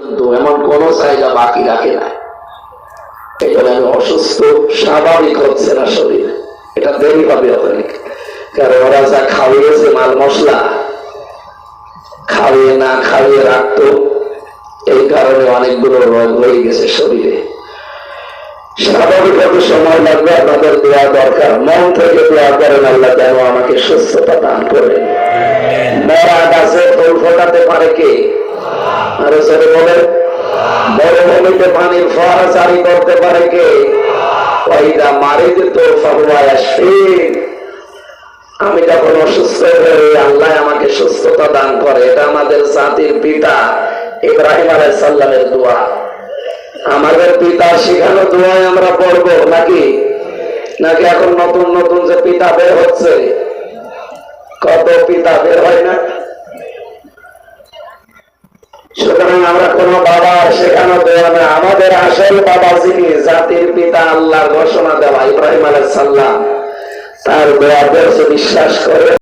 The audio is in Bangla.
পর্যন্ত এমন কোন জায়গা বাকি রাখে না। এই জন্য আমি অসুস্থ, স্বাভাবিক হচ্ছে না শরীর, এটা দেরি হবে অনেক। কারণ ওরা যা খাওয়িয়েছে মাল মশলা, খাওয়িয়ে না খাওয়িয়ে রাখতো, এই কারণে অনেকগুলো রোগ হয়ে গেছে শরীরে। স্বাভাবিক হতে সময় লাগবে, আপনাদের দোয়া দরকার। মন থেকে দোয়া করেন, আল্লাহ যেন আমাকে সুস্থতা দান করেন। মরা গাছে ফুল ফোটাতে পারে কে? আরো সরে বলেন। মরুভূমিতে পানির ফোয়ারা জারি করতে পারে কে? আমি যখন অসুস্থ হয়ে আল্লাহ আমাকে সুস্থতা দান করে, এটা আমাদের জাতির পিতা ইব্রাহিম আলাইহিস সালামের দোয়া। আমাদের পিতা শিখানো দোয়ায় আমরা পড়বো নাকি? নাকি এখন নতুন নতুন যে পিতা বের হচ্ছে, কত পিতা বের হয় না? সুতরাং আমরা কোন বাবা শেখানো দোয়া না, আমাদের আসল বাবা যিনি, জাতির পিতা আল্লাহর ঘোষণা দেওয়া ইব্রাহিম আলাইহিস সালাম, তার দোয়া বিশ্বাস করে